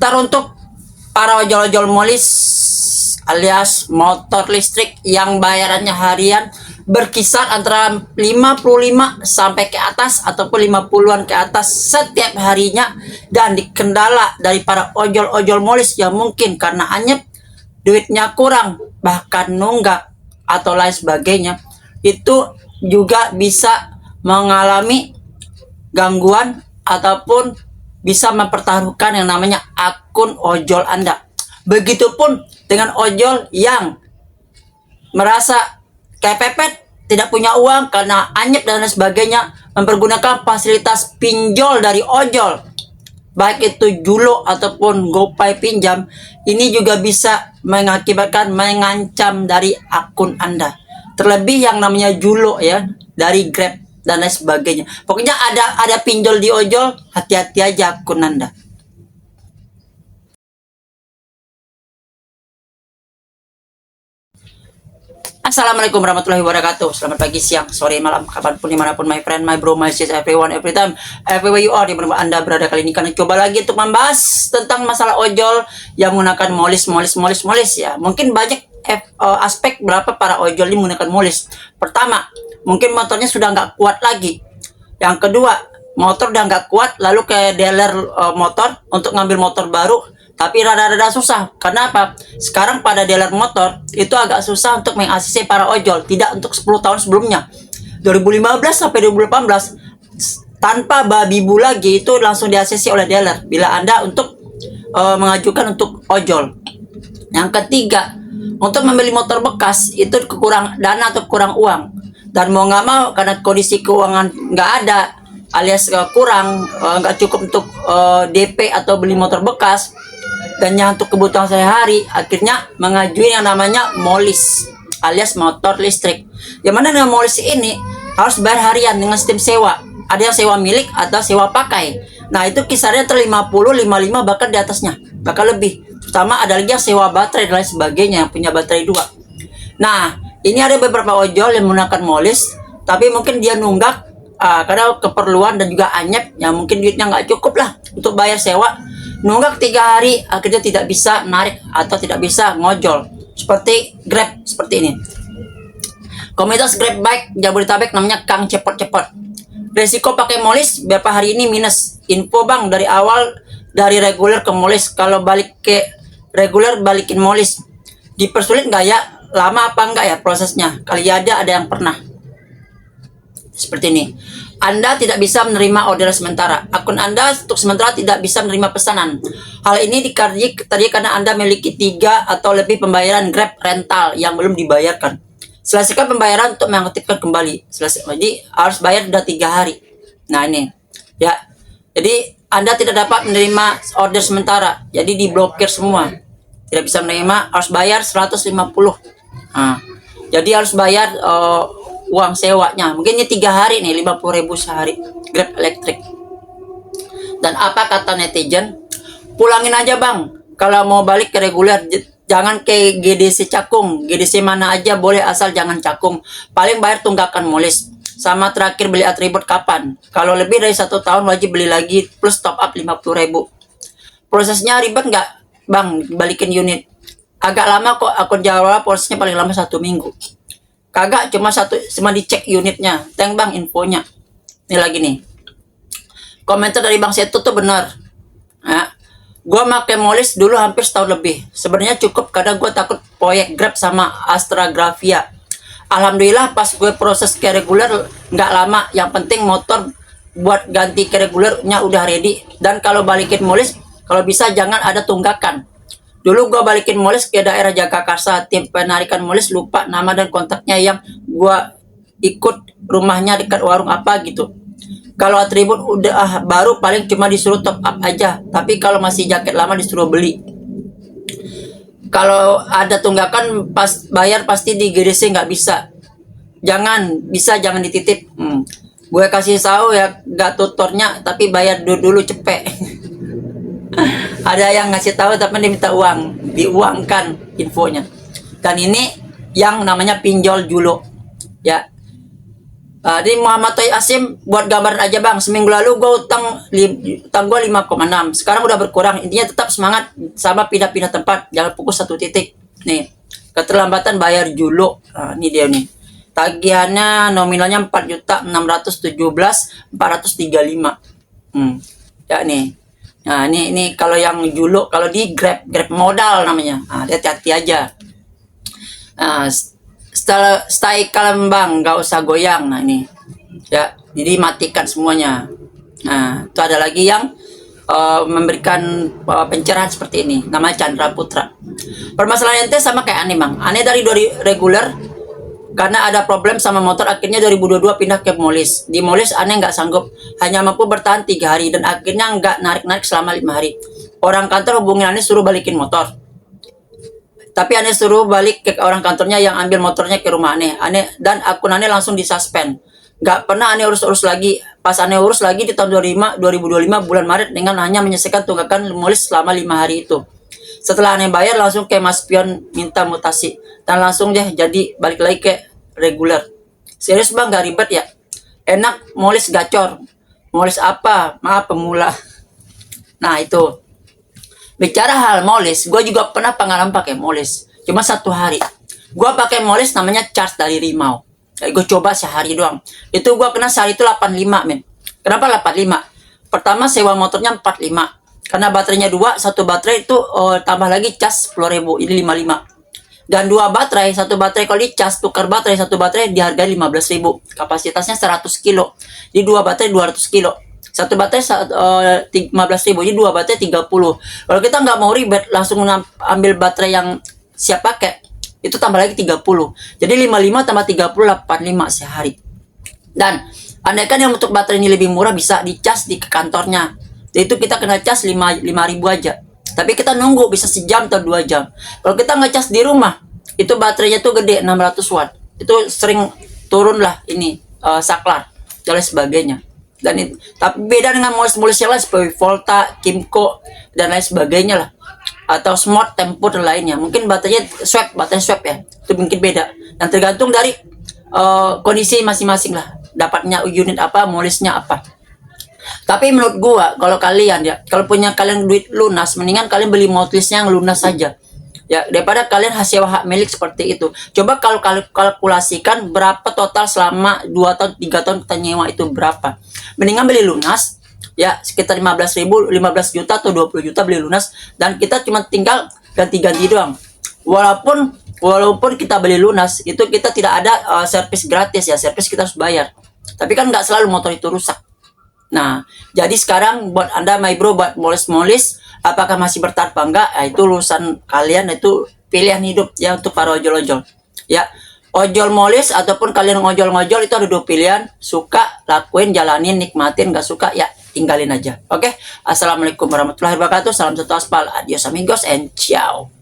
Ntar untuk para ojol-ojol molis alias motor listrik yang bayarannya harian berkisar antara 55 sampai ke atas ataupun 50-an ke atas setiap harinya, dan dikendala dari para ojol-ojol molis yang mungkin karena anyep, duitnya kurang, bahkan nunggak atau lain sebagainya, itu juga bisa mengalami gangguan ataupun bisa mempertaruhkan yang namanya akun ojol Anda. Begitupun dengan ojol yang merasa kepepet, tidak punya uang karena anyep dan lain sebagainya, mempergunakan fasilitas pinjol dari ojol, baik itu Julo ataupun GoPay pinjam. Ini juga bisa mengakibatkan mengancam dari akun Anda. Terlebih yang namanya Julo ya, dari Grab dan lain sebagainya. Pokoknya ada pinjol di ojol, hati-hati aja akun Anda. Assalamualaikum warahmatullahi wabarakatuh. Selamat pagi, siang, sore, malam, kapanpun, dimanapun, my friend, my bro, my sis, everyone, every time, everywhere you are, dimanapun Anda berada kali ini. Karena coba lagi untuk membahas tentang masalah ojol yang menggunakan molis ya. Mungkin banyak aspek berapa para ojol ini menggunakan molis. Pertama, mungkin motornya sudah nggak kuat lagi. Yang kedua, motor udah nggak kuat, lalu ke dealer motor untuk ngambil motor baru, tapi rada-rada susah. Karena apa? Sekarang pada dealer motor itu agak susah untuk meng-ACC para ojol, tidak untuk 10 tahun sebelumnya. 2015 sampai 2018 tanpa babi bu lagi itu langsung di-ACC oleh dealer bila Anda untuk mengajukan untuk ojol. Yang ketiga, untuk membeli motor bekas itu kekurang dana atau kurang uang, dan mau nggak mau karena kondisi keuangan nggak ada alias kurang, nggak cukup untuk DP atau beli motor bekas, dan yang untuk kebutuhan sehari-hari, akhirnya mengajuin yang namanya molis alias motor listrik. Yang mana dengan molis ini harus bayar harian dengan sistem sewa. Ada yang sewa milik atau sewa pakai. Nah itu kisarnya antara 50, 55 bahkan di atasnya, bahkan lebih. Terutama ada lagi yang sewa baterai dan lain sebagainya, yang punya baterai 2. Nah ini ada beberapa ojol yang menggunakan molis, tapi mungkin dia nunggak karena keperluan dan juga anyep, yang mungkin duitnya nggak cukup lah untuk bayar sewa. Nunggak 3 hari, akhirnya tidak bisa narik atau tidak bisa ngojol. Seperti Grab, seperti ini. Komunitas Grab Bike Jabodetabek namanya Kang Cepot-Cepot. Resiko pakai molis berapa hari ini minus. Info bang dari awal, dari reguler ke molis. Kalau balik ke reguler balikin molis, dipersulit nggak ya? Lama apa enggak ya prosesnya? Kali ada yang pernah. Seperti ini. Anda tidak bisa menerima order sementara. Akun Anda untuk sementara tidak bisa menerima pesanan. Hal ini tadi karena Anda memiliki 3 atau lebih pembayaran Grab rental yang belum dibayarkan. Selesaikan pembayaran untuk mengaktifkan kembali. Jadi harus bayar sudah 3 hari. Nah ini ya. Jadi Anda tidak dapat menerima order sementara. Jadi diblokir semua. Tidak bisa menerima, harus bayar 150. Nah, jadi harus bayar uang sewanya. Mungkin ini 3 hari nih, 50.000 sehari Grab elektrik. Dan apa kata netizen? Pulangin aja bang. Kalau mau balik ke reguler, jangan ke GDC Cakung. GDC mana aja boleh, asal jangan Cakung. Paling bayar tunggakan molis. Sama terakhir beli atribut kapan? Kalau lebih dari 1 tahun wajib beli lagi plus top up 50.000. Prosesnya ribet nggak bang balikin unit? Agak lama kok, akun jawab prosesnya paling lama 1 minggu. Kagak, cuma dicek unitnya. Thank bang infonya. Ini lagi nih. Komentar dari Bang Setu tuh benar. Ya. Gue pakai molis dulu hampir setahun lebih. Sebenarnya cukup karena gue takut proyek Grab sama Astragravia. Alhamdulillah pas gue proses ke reguler nggak lama. Yang penting motor buat ganti ke regulernya udah ready. Dan kalau balikin molis, kalau bisa jangan ada tunggakan. Dulu gue balikin molis ke daerah Jagakarsa, tim penarikan molis lupa nama dan kontaknya, yang gue ikut rumahnya dekat warung apa gitu. Kalau atribut udah baru paling cuma disuruh top up aja, tapi kalau masih jaket lama disuruh beli. Kalau ada tunggakan pas bayar pasti di GDC nggak bisa. Jangan dititip. Gue kasih tahu ya, gak tutornya tapi bayar dulu cepet. Ada yang ngasih tahu tapi dia minta uang, diuangkan infonya. Dan ini yang namanya pinjol Julo ya. Di Muhammad Toy Asim, buat gambaran aja bang, seminggu lalu gue utang gue 5,6, sekarang udah berkurang. Intinya tetap semangat, sama pindah-pindah tempat, jangan fokus satu titik. Nih, keterlambatan bayar juluk. Nah, ini dia nih. Tagihannya nominalnya 4.617.435. Ya nih. Nah, ini kalau yang juluk, kalau di Grab modal namanya. Nah, hati-hati aja. Nah, stay kalem bang, nggak usah goyang. Nah ini ya, jadi matikan semuanya. Nah itu ada lagi yang memberikan pencerahan seperti ini, namanya Chandra Putra. Permasalahan ente sama kayak Ane bang. Ane dari reguler, karena ada problem sama motor, akhirnya 2022 pindah ke Molis. Di Molis Ane nggak sanggup, hanya mampu bertahan 3 hari dan akhirnya nggak narik selama 5 hari. Orang kantor hubungin Ane suruh balikin motor. Tapi Ane suruh balik ke orang kantornya yang ambil motornya ke rumah Ane. Dan akun Ane langsung disuspend. Gak pernah Ane urus lagi. Pas Ane urus lagi di tahun 2025 bulan Maret dengan hanya menyelesaikan tunggakan Molis selama 5 hari itu. Setelah Ane bayar langsung ke Mas Pion minta mutasi. Dan langsung deh jadi balik lagi ke reguler. Serius bang, gak ribet ya? Enak, Molis gacor. Molis apa? Maaf pemula. Nah itu. Bicara hal Molis, gue juga pernah pengalaman pakai Molis. Cuma 1 hari. Gue pakai Molis namanya charge dari Rimau. Gue coba sehari doang. Itu gue kena sehari itu 85 men. Kenapa 85? Pertama sewa motornya 45. Karena baterainya 2, satu baterai itu tambah lagi cas 10.000, ini 55. Dan 2 baterai, satu baterai kalau dicas tukar baterai, satu baterai dihargai 15.000. Kapasitasnya 100 kilo. Di 2 baterai 200 kilo. Satu baterai 15.000, jadi 2 baterai 30. Kalau kita nggak mau ribet, langsung ambil baterai yang siap pakai, itu tambah lagi 30. Jadi 55 tambah 30, 85 sehari. Dan andaikan yang untuk baterai ini lebih murah, bisa dicas di kantornya. Jadi itu kita kena cas 5.000 aja. Tapi kita nunggu bisa sejam atau 2 jam. Kalau kita ngecas di rumah, itu baterainya tuh gede 600 watt. Itu sering turun lah ini saklar dan lain sebagainya. Dan itu, tapi beda dengan Molis yang lain seperti Volta, Kimco dan lain sebagainya lah, atau Smart, Tempo dan lainnya. Mungkin baterai swap ya, itu mungkin beda. Dan tergantung dari kondisi masing-masing lah, dapatnya unit apa, Molisnya apa. Tapi menurut gua, kalau kalian ya, kalau punya kalian duit lunas, mendingan kalian beli Molisnya yang lunas saja. Ya, daripada kalian sewa hak milik seperti itu. Coba kalau kalkulasikan berapa total selama 2 tahun, 3 tahun kita nyewa itu berapa. Mendingan beli lunas, ya sekitar 15 juta atau 20 juta beli lunas. Dan kita cuma tinggal ganti-ganti doang. Walaupun kita beli lunas, itu kita tidak ada servis gratis ya. Servis kita harus bayar. Tapi kan nggak selalu motor itu rusak. Nah, jadi sekarang buat Anda, my bro, buat Molis, apakah masih bertahan apa enggak? Nah, itu urusan kalian, itu pilihan hidup ya untuk para ojol-ojol. Ya, ojol Molis ataupun kalian ngojol-ngojol itu ada 2 pilihan. Suka, lakuin, jalanin, nikmatin. Nggak suka, ya tinggalin aja. Oke? Assalamualaikum warahmatullahi wabarakatuh. Salam satu aspal. Adios amigos and ciao.